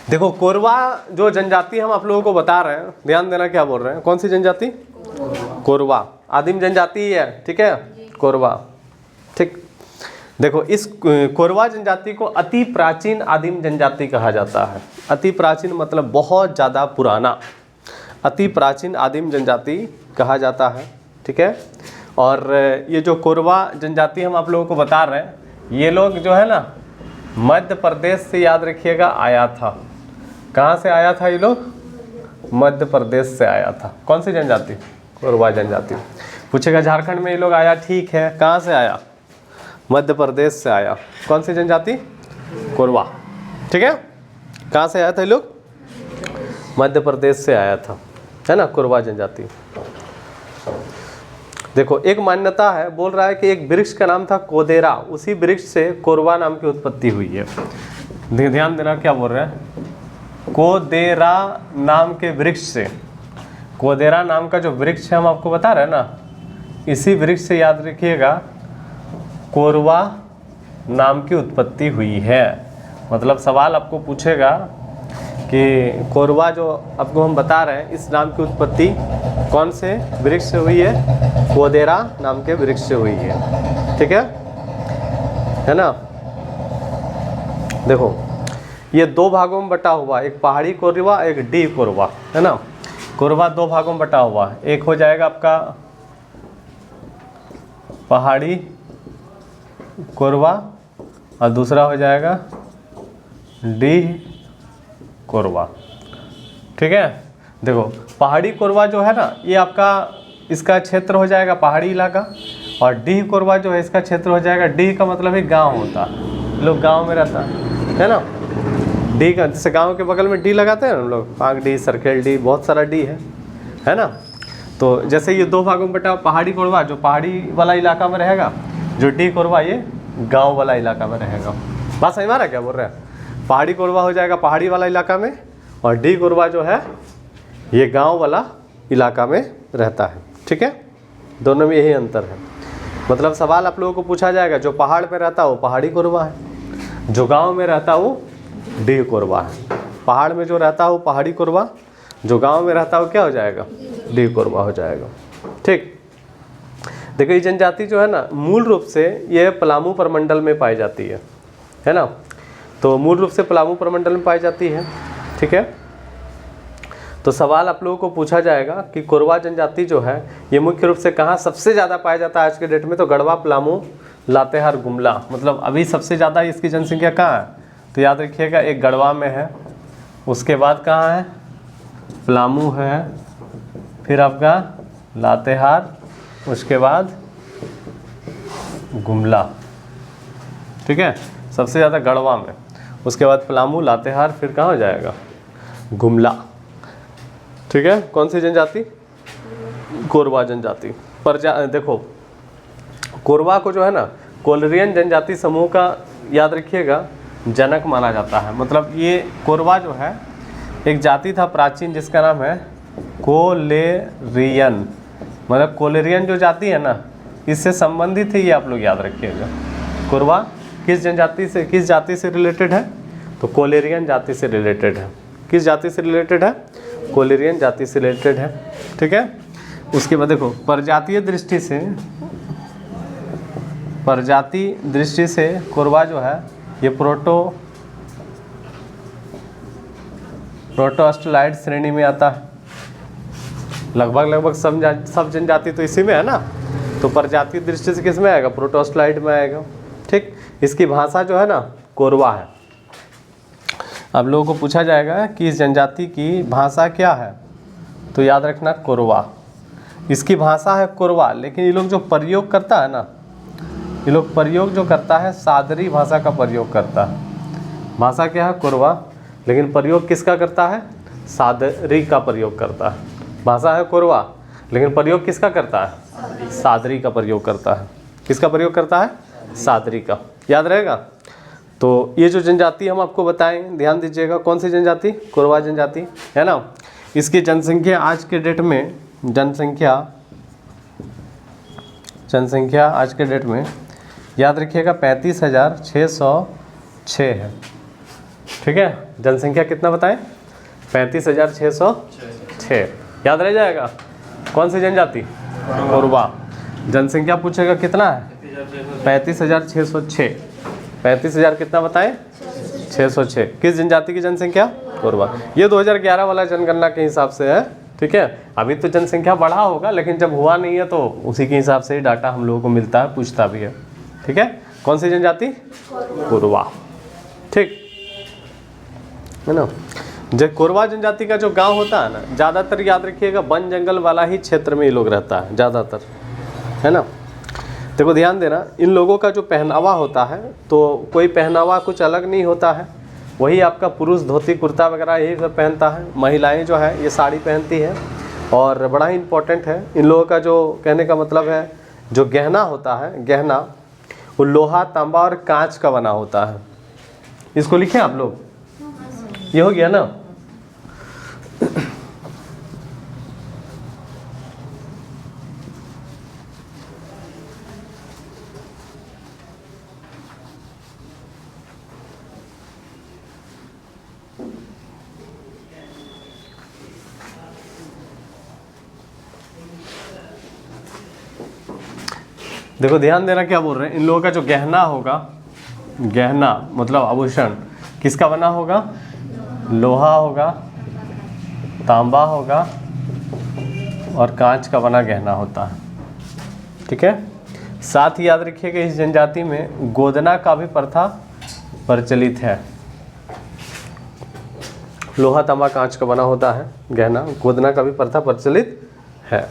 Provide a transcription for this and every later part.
देखो कोरवा जो जनजाति हम आप लोगों को बता रहे हैं, ध्यान देना क्या बोल रहे हैं, कौन सी जनजाति? कोरवा आदिम जनजाति ही है, ठीक है, कोरवा, ठीक। देखो इस कोरवा जनजाति को अति प्राचीन आदिम जनजाति कहा जाता है। अति प्राचीन मतलब बहुत ज़्यादा पुराना, अति प्राचीन आदिम जनजाति कहा जाता है, ठीक है। और ये जो कोरवा जनजाति हम आप लोगों को बता रहे हैं, ये लोग जो है ना मध्य प्रदेश से, याद रखिएगा, आया था। कहाँ से आया था ये लोग? मध्य प्रदेश से आया था। कौन सी जनजाति? कोरवा जनजाति। पूछेगा झारखंड में ये लोग आया, ठीक है, कहाँ से आया? मध्य प्रदेश से आया। कौन सी जनजाति? कोरवा, ठीक है। कहाँ से आया था ये लोग? मध्य प्रदेश से आया था, है ना, कोरवा जनजाति। देखो एक मान्यता है, बोल रहा है कि एक वृक्ष का नाम था कोदेरा, उसी वृक्ष से कोरवा नाम की उत्पत्ति हुई है। ध्यान देना क्या बोल रहे हैं, कोदेरा नाम के वृक्ष से, कोदेरा नाम का जो वृक्ष है हम आपको बता रहे हैं ना, इसी वृक्ष से याद रखिएगा कोरवा नाम की उत्पत्ति हुई है। मतलब सवाल आपको पूछेगा कि कोरवा जो आपको हम बता रहे हैं, इस नाम की उत्पत्ति कौन से वृक्ष से हुई है? कोदेरा नाम के वृक्ष से हुई है, ठीक है ना। देखो ये दो भागों में बटा हुआ, एक पहाड़ी कोरवा, एक डी कोरवा, है ना। कोरवा दो भागों में बटा हुआ, एक हो जाएगा आपका पहाड़ी कोरवा और दूसरा हो जाएगा डी कोरवा, ठीक है। देखो पहाड़ी कोरवा जो है ना, ये आपका इसका क्षेत्र हो जाएगा पहाड़ी इलाका, और डी कोरवा जो है इसका क्षेत्र हो जाएगा, डी का मतलब है गांव होता है, लोग गांव में रहता है ना। डी का जैसे गांव के बगल में डी लगाते हैं हम लोग, पाक डी, सरखेल डी, बहुत सारा डी है ना। तो जैसे ये दो भागों में बटा, पहाड़ी कोरवा जो पहाड़ी वाला इलाका में रहेगा, जो डी कोरवा ये गांव वाला इलाका में रहेगा। बात समझ में आ रहा है क्या बोल रहे हैं? पहाड़ी कोरवा हो जाएगा पहाड़ी वाला इलाका में, और डी कोरवा जो है ये गांव वाला इलाका में रहता है, ठीक है। दोनों में यही अंतर है। मतलब सवाल आप लोगों को पूछा जाएगा, जो पहाड़ पे रहता है वो पहाड़ी कोरवा है, जो गांव में रहता है वो डी कोरवा है। पहाड़ में जो रहता है वो पहाड़ी कोरवा, जो गांव में रहता है वो क्या हो जाएगा? डी कोरवा हो जाएगा, ठीक। देखो ये जनजाति जो है ना, मूल रूप से ये पलामू प्रमंडल में पाई जाती है ना। तो मूल रूप से पलामू प्रमंडल में पाई जाती है, ठीक है। तो सवाल आप लोगों को पूछा जाएगा कि कोरवा जनजाति जो है ये मुख्य रूप से कहाँ सबसे ज़्यादा पाया जाता है आज के डेट में? तो गढ़वा, पलामू, लातेहार, गुमला। मतलब अभी सबसे ज़्यादा इसकी जनसंख्या कहाँ है? तो याद रखिएगा एक गढ़वा में है, उसके बाद कहाँ है? पलामू है, फिर आपका लातेहार, उसके बाद गुमला, ठीक है। सबसे ज़्यादा गढ़वा में, उसके बाद पलामू, लातेहार, फिर कहाँ हो जाएगा? गुमला, ठीक है। कौन सी जनजाति? कोरवा जनजाति। देखो कोरवा को जो है ना कोलरियन जनजाति समूह का याद रखिएगा जनक माना जाता है। मतलब ये कोरवा जो है एक जाति था प्राचीन जिसका नाम है कोलेरियन। मतलब कोलेरियन जो जाति है ना, इससे संबंधित है ये, आप लोग याद रखिएगा। कोरवा किस जनजाति से, किस जाति से रिलेटेड है? तो कोलेरियन जाति से रिलेटेड है। किस जाति से रिलेटेड है? कोलेरियन जाति से रिलेटेड है, ठीक है। उसके बाद देखो प्रजातीय दृष्टि से कोरवा जो है ये प्रोटोस्टलाइड श्रेणी में आता है। लगभग सब जनजाति तो इसी में है ना। तो प्रजातीय दृष्टि से किस में आएगा? प्रोटोस्टलाइड में आएगा, ठीक। इसकी भाषा जो है ना कोरवा है। अब लोगों को पूछा जाएगा कि इस जनजाति की भाषा क्या है, तो याद रखना कोरवा। इसकी भाषा है कोरवा, लेकिन ये लोग जो प्रयोग करता है ना, ये लोग प्रयोग जो करता है सादरी भाषा का प्रयोग करता है। भाषा क्या है? कोरवा, लेकिन प्रयोग किसका करता है? सादरी का प्रयोग करता है। भाषा है कोरवा, लेकिन प्रयोग किसका करता है? सादरी का प्रयोग करता है। किसका प्रयोग करता है? सादरी का। याद रहेगा। तो ये जो जनजाति हम आपको बताएं, ध्यान दीजिएगा, कौन सी जनजाति? कोरवा जनजाति, है ना। इसकी जनसंख्या आज के डेट में जनसंख्या आज के डेट में याद रखिएगा 35,606 है, ठीक है, जनसंख्या कितना बताएं? 35,606। याद रह जाएगा। कौन सी जनजाति? कोरवा। जनसंख्या पूछेगा कितना है? 35,606। 35,000 कितना बताएं? 606। किस जनजाति की जनसंख्या? कोरवा। ये 2011 वाला जनगणना के हिसाब से है, ठीक है। अभी तो जनसंख्या बढ़ा होगा, लेकिन जब हुआ नहीं है तो उसी के हिसाब से ही डाटा हम लोगों को मिलता है, पूछता भी है, ठीक है। कौन सी जनजाति? कोरवा, ठीक है ना। जब कोरवा जनजाति का जो गांव होता है ना, ज़्यादातर याद रखिएगा वन जंगल वाला ही क्षेत्र में ये लोग रहता है ज़्यादातर, है ना। देखो ध्यान देना, इन लोगों का जो पहनावा होता है तो कोई पहनावा कुछ अलग नहीं होता है, वही आपका पुरुष धोती कुर्ता वगैरह यही सब पहनता है। महिलाएं जो है ये साड़ी पहनती है। और बड़ा ही इम्पोर्टेंट है इन लोगों का जो कहने का मतलब है, जो गहना होता है, गहना वो लोहा, तांबा और कांच का बना होता है। इसको लिखें आप लोग, ये हो गया ना। देखो ध्यान देना, क्या बोल रहे हैं, इन लोगों का जो गहना होगा, गहना मतलब आभूषण किसका बना होगा? लोहा होगा, तांबा होगा और कांच का बना गहना होता है, ठीक है। साथ ही याद रखिएगा इस जनजाति में गोदना का भी प्रथा प्रचलित है। लोहा, तांबा, कांच का बना होता है गहना, गोदना का भी प्रथा प्रचलित है।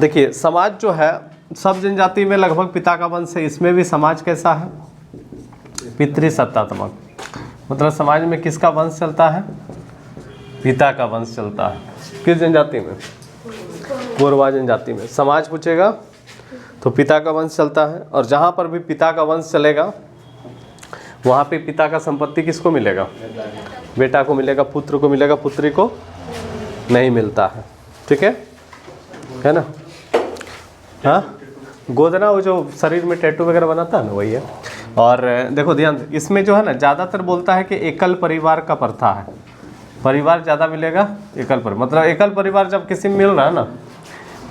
देखिए समाज जो है सब जनजाति में लगभग पिता का वंश है। इसमें भी समाज कैसा है? पितृसत्तात्मक। मतलब समाज में किसका वंश चलता है? पिता का वंश चलता है। किस जनजाति में? कोरवा जनजाति में। समाज पूछेगा तो पिता का वंश चलता है, और जहाँ पर भी पिता का वंश चलेगा वहाँ पे पिता का संपत्ति किसको मिलेगा? बेटा को मिलेगा, पुत्र को मिलेगा, पुत्री को नहीं मिलता है, ठीक है ना। हाँ, गोदना वो जो शरीर में टैटू वगैरह बनाता है ना, वही है। और देखो ध्यान, इसमें जो है ना ज़्यादातर बोलता है कि एकल परिवार का प्रथा है। परिवार ज़्यादा मिलेगा, एकल परिवार मतलब एकल परिवार जब किसी में मिल रहा है ना,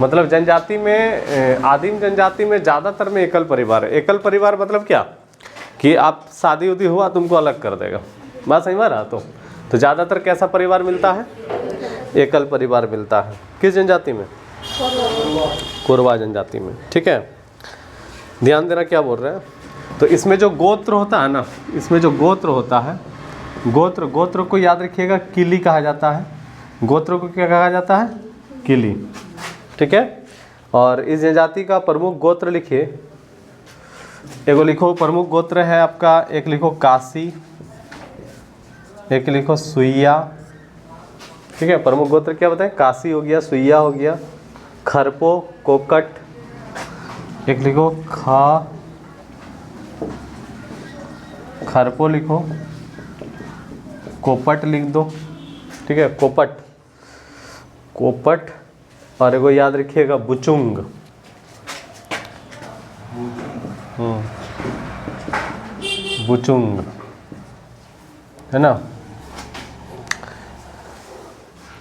मतलब जनजाति में, आदिम जनजाति में ज़्यादातर में एकल परिवार है। एकल परिवार मतलब क्या कि आप शादी उदी हुआ तुमको अलग कर देगा, बात सही में रहा। तो ज़्यादातर कैसा परिवार मिलता है? एकल परिवार मिलता है। किस जनजाति में? कोरवा जनजाति में, ठीक है। ध्यान देना क्या बोल रहे हैं। तो इसमें जो गोत्र होता है ना, इसमें जो गोत्र होता है, गोत्र को याद रखिएगा किली कहा जाता है। गोत्र को क्या कहा जाता है? किली, ठीक है। और इस जनजाति का प्रमुख गोत्र लिखिए, एगो लिखो प्रमुख गोत्र है आपका, एक लिखो काशी, एक लिखो सुइया, ठीक है। प्रमुख गोत्र क्या बताएं? काशी हो गया, सुइया हो गया, खरपो, कोकट, एक लिखो खरपो लिखो, कोपट लिख दो, ठीक है। कोपट और एगो याद रखिएगा बुचुंग, बुचुंग, है ना।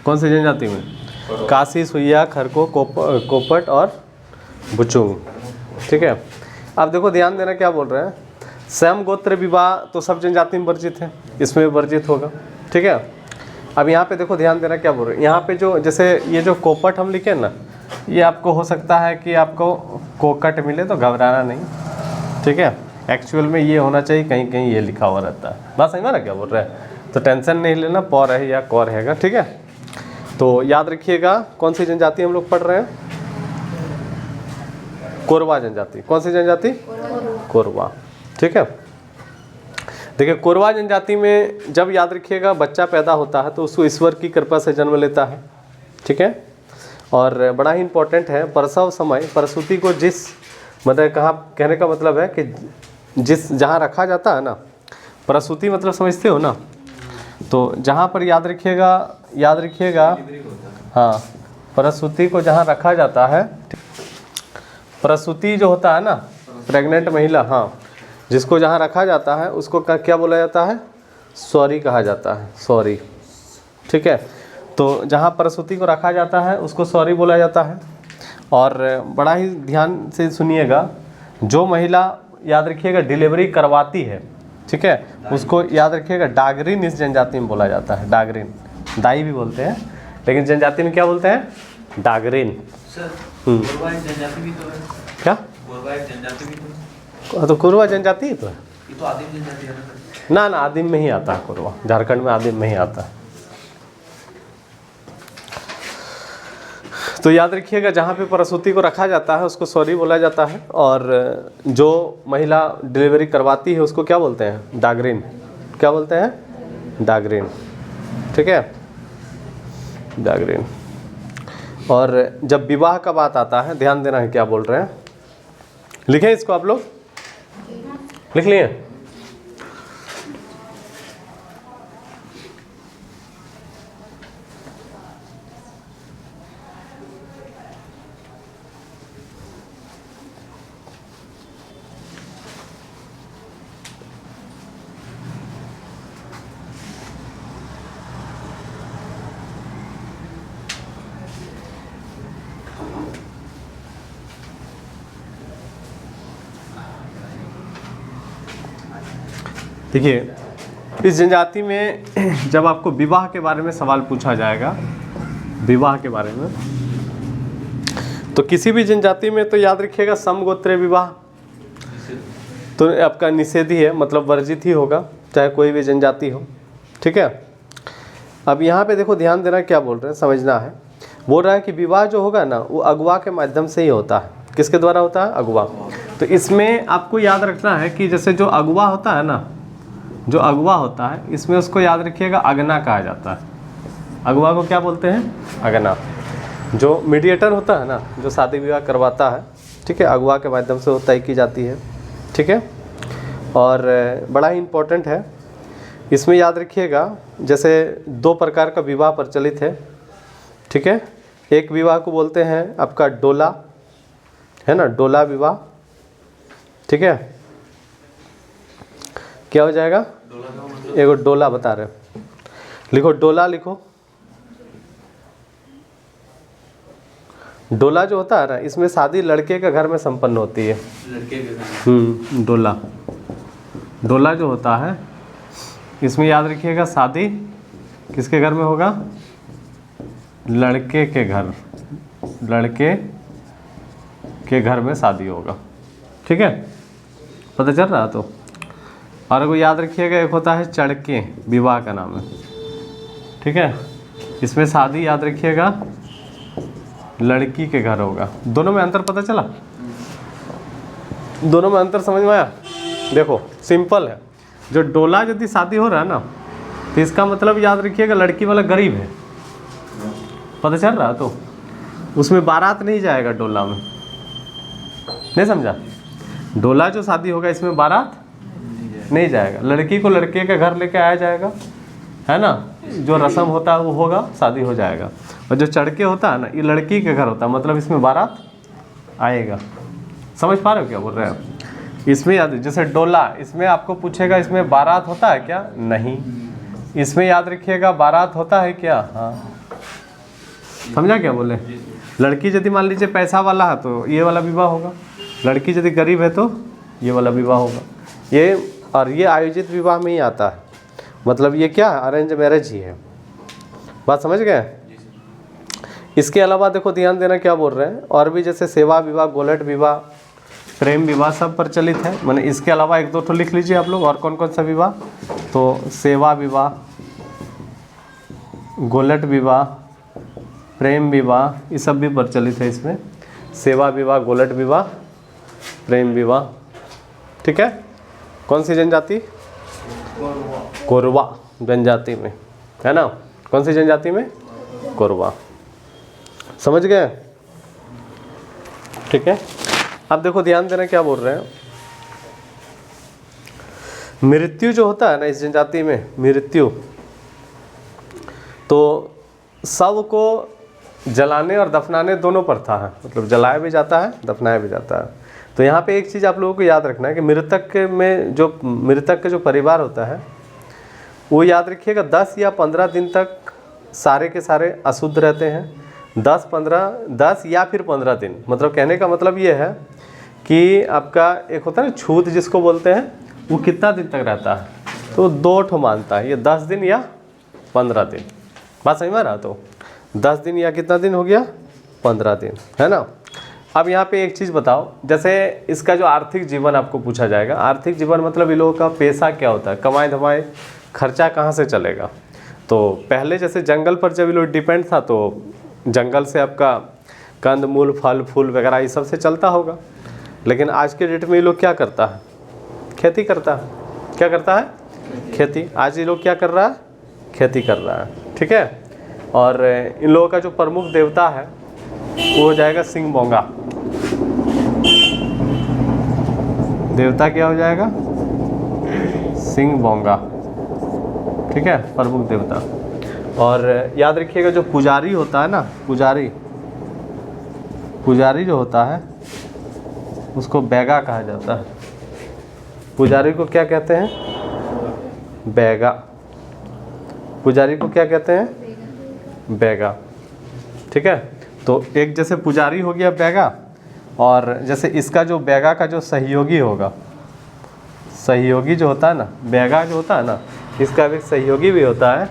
कौन सी जनजाति में? काशी, सुइया, खरको, कोपट और बुचुंग, ठीक है। अब देखो ध्यान देना क्या बोल रहे हैं। स्वयं गोत्र विवाह तो सब जनजाति में वर्जित है, इसमें भी वर्जित होगा, ठीक है। अब यहाँ पे देखो ध्यान देना क्या बोल रहे हैं। यहाँ पे जो जैसे ये जो कोपट हम लिखे ना, ये आपको हो सकता है कि आपको कोकट मिले तो घबराना नहीं, ठीक है। एक्चुअल में ये होना चाहिए, कहीं कहीं ये लिखा हुआ रहता है। बात समझ में ना क्या बोल रहे हैं, तो टेंशन नहीं लेना, पौ रहे या कौ रहेगा, ठीक है। तो याद रखिएगा कौन सी जनजाति हम लोग पढ़ रहे हैं? कोरवा जनजाति। कौन सी जनजाति? कोरवा, ठीक है। देखिए कोरवा जनजाति में जब याद रखिएगा बच्चा पैदा होता है तो उसको ईश्वर की कृपा से जन्म लेता है, ठीक है। और बड़ा ही इम्पोर्टेंट है, प्रसव समय प्रसूति को जिस मतलब कहाँ, कहने का मतलब है कि जिस जहाँ रखा जाता है ना, प्रसूति मतलब समझते हो ना, तो जहाँ पर याद रखिएगा हाँ, प्रसूति को जहाँ रखा जाता है, प्रसूति जो होता है ना, प्रेग्नेंट महिला, हाँ, जिसको जहाँ रखा जाता है उसको क्या बोला जाता है? सॉरी कहा जाता है, सॉरी। ठीक है, तो जहाँ प्रसूति को रखा जाता है उसको सॉरी बोला जाता है। और बड़ा ही ध्यान से सुनिएगा, जो महिला याद रखिएगा डिलीवरी करवाती है, ठीक है, उसको याद रखिएगा डागरिन इस जनजाति में बोला जाता है। डागरिन, दाई भी बोलते हैं, लेकिन जनजाति में क्या बोलते हैं? डागरिन। कोरवा एक जनजाति भी तो है। क्या? कोरवा एक जनजाति भी तो है। तो कोरवा जनजाति ही तो है ये तो आदिम जनजाति है ना। ना, आदिम में ही आता है कोरवा, झारखंड में आदिम में ही आता है। तो याद रखिएगा जहाँ पे प्रसूति को रखा जाता है उसको सॉरी बोला जाता है, और जो महिला डिलीवरी करवाती है उसको क्या बोलते हैं? डागरिन। क्या बोलते हैं? डागरिन। ठीक है, डागरिन। और जब विवाह का बात आता है, ध्यान देना है क्या बोल रहे हैं, लिखें इसको, आप लोग लिख लिए? देखिए, इस जनजाति में जब आपको विवाह के बारे में सवाल पूछा जाएगा, विवाह के बारे में, तो किसी भी जनजाति में तो याद रखिएगा समगोत्रीय विवाह तो आपका निषेध ही है, मतलब वर्जित ही होगा, चाहे कोई भी जनजाति हो। ठीक है, अब यहाँ पे देखो ध्यान देना क्या बोल रहे हैं, समझना है। बोल रहा है कि विवाह जो होगा ना वो अगुआ के माध्यम से ही होता है। किसके द्वारा होता है? अगुआ। तो इसमें आपको याद रखना है कि जैसे जो अगुआ होता है ना, जो अगुआ होता है इसमें उसको याद रखिएगा अगना कहा जाता है। अगुआ को क्या बोलते हैं? अगना। जो मीडिएटर होता है ना, जो शादी विवाह करवाता है, ठीक है, अगुआ के माध्यम से वो तय की जाती है। ठीक है, और बड़ा ही इम्पोर्टेंट है। इसमें याद रखिएगा जैसे दो प्रकार का विवाह प्रचलित है। ठीक है, एक विवाह को बोलते हैं आपका डोला, है ना, डोला विवाह। ठीक है, क्या हो जाएगा? एगो डोला बता रहे, लिखो डोला, लिखो। डोला जो होता है ना, इसमें शादी लड़के के घर में संपन्न होती है। लड़के के घर। डोला, डोला जो होता है इसमें याद रखिएगा शादी किसके घर में होगा? लड़के के घर, लड़के के घर में शादी होगा। ठीक है, पता चल रहा? तो और अगर याद रखिएगा एक होता है चड़के विवाह का नाम है। ठीक है, इसमें शादी याद रखिएगा लड़की के घर होगा। दोनों में अंतर पता चला? दोनों में अंतर समझ में आया? देखो सिंपल है, जो डोला यदि शादी हो रहा है ना तो इसका मतलब याद रखिएगा लड़की वाला गरीब है। पता चल रहा? तो उसमें बारात नहीं जाएगा डोला में, नहीं समझा? डोला जो शादी होगा इसमें बारात नहीं जाएगा, लड़की को लड़के के घर लेके आया जाएगा, है ना, जो रस्म होता है वो होगा, शादी हो जाएगा। और जो चढ़के होता है ना ये लड़की के घर होता है, मतलब इसमें बारात आएगा। समझ पा रहे हो क्या बोल रहे हैं? इसमें याद, जैसे डोला, इसमें आपको पूछेगा इसमें बारात होता है क्या? नहीं। इसमें याद रखिएगा बारात होता है क्या? हाँ, समझा क्या बोले? लड़की यदि मान लीजिए पैसा वाला है तो ये वाला विवाह होगा, लड़की यदि गरीब है तो ये वाला विवाह होगा। ये और ये आयोजित विवाह में ही आता है, मतलब ये क्या है? अरेंज मैरिज ही है। बात समझ गए? इसके अलावा देखो ध्यान देना क्या बोल रहे हैं, और भी जैसे सेवा विवाह, गोलट विवाह, प्रेम विवाह सब प्रचलित है। मैंने इसके अलावा एक दो तो लिख लीजिए आप लोग, और कौन कौन सा विवाह? तो सेवा विवाह, गोलट विवाह, प्रेम विवाह, ये सब भी प्रचलित है इसमें। सेवा विवाह, गोलट विवाह, प्रेम विवाह। ठीक है, कौन सी जनजाति? कोरवा जनजाति में, है ना। कौन सी जनजाति में? कोरवा। समझ गए? ठीक है, अब देखो ध्यान देना क्या बोल रहे हैं। मृत्यु जो होता है ना इस जनजाति में, मृत्यु, तो शव को जलाने और दफनाने दोनों प्रथा है, मतलब जलाया भी जाता है, दफनाया भी जाता है। तो यहाँ पे एक चीज़ आप लोगों को याद रखना है कि मृतक के जो परिवार होता है वो याद रखिएगा 10 या 15 दिन तक सारे के सारे अशुद्ध रहते हैं। 10 या फिर 15 दिन, मतलब कहने का मतलब ये है कि आपका एक होता है ना छूत जिसको बोलते हैं, वो कितना दिन तक रहता है, तो 2 ठो मानता है, ये 10 दिन या 15 दिन। बात समझ में आ रहा? तो 10 दिन या कितना दिन हो गया, 15 दिन, है ना। अब यहाँ पे एक चीज़ बताओ, जैसे इसका जो आर्थिक जीवन आपको पूछा जाएगा, आर्थिक जीवन मतलब इन लोगों का पेशा क्या होता है, कमाई धमाई, खर्चा कहाँ से चलेगा। तो पहले जैसे जंगल पर जब ये लोग डिपेंड था तो जंगल से आपका कंद मूल फल फूल वगैरह ये सब से चलता होगा। लेकिन आज के डेट में ये लोग क्या करता है, खेती करता है। क्या करता है, खेती। आज ये लोग क्या कर रहा है, खेती कर रहा है, ठीक है। और इन लोगों का जो प्रमुख देवता है वो हो जाएगा सिंह बोंगा। देवता क्या हो जाएगा, सिंह बोंगा, ठीक है, प्रमुख देवता। और याद रखिएगा जो पुजारी होता है ना, पुजारी जो होता है उसको बैगा कहा जाता है। पुजारी को क्या कहते हैं, बैगा। पुजारी को क्या कहते हैं, बैगा, ठीक है। तो एक जैसे पुजारी हो गया बैगा, और जैसे इसका जो बैगा का जो सहयोगी होगा, सहयोगी जो होता है ना, बैगा जो होता है ना, इसका एक सहयोगी भी होता है।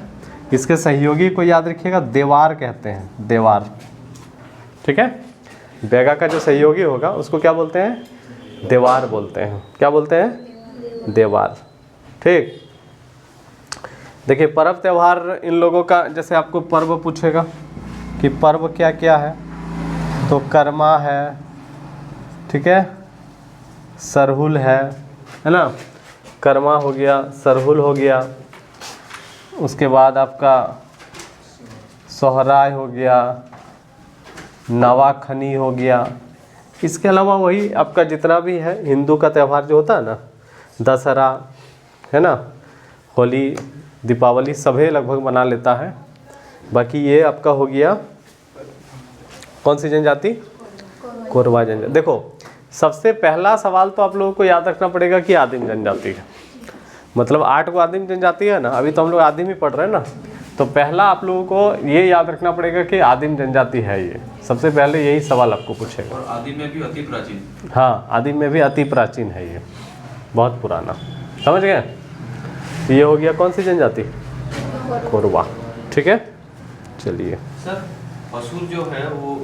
इसके सहयोगी को याद रखिएगा देवार कहते हैं, देवार, ठीक है। बैगा का जो सहयोगी होगा उसको क्या बोलते हैं, देवार बोलते हैं। क्या बोलते हैं, देवार, ठीक। देखिए पर्व त्यौहार इन लोगों का, जैसे आपको पर्व पूछेगा कि पर्व क्या क्या है, तो कर्मा है, ठीक है, सरहुल है ना, कर्मा हो गया, सरहुल हो गया, उसके बाद आपका सोहराय हो गया, नवाखनी हो गया। इसके अलावा वही आपका जितना भी है हिंदू का त्यौहार जो होता है ना, दशहरा है ना, होली, दीपावली, सभी लगभग मना लेता है। बाकी ये आपका हो गया कौन सी जनजाति, कोरवा जनजाति। देखो सबसे पहला सवाल तो आप लोगों को याद रखना पड़ेगा कि आदिम जनजाति है, मतलब 8 को आदिम जनजाति है ना, अभी तो हम लोग आदिम ही पढ़ रहे हैं ना। तो पहला आप लोगों को ये याद रखना पड़ेगा कि आदिम जनजाति है ये, सबसे पहले यही सवाल आपको पूछेगा। और आदिम में भी अति प्राचीन, हाँ, आदिम में भी अति प्राचीन है ये, बहुत पुराना, समझ गए। ये हो गया कौन सी जनजाति, कोरवा, ठीक है। चलिए सर असुर जो है वो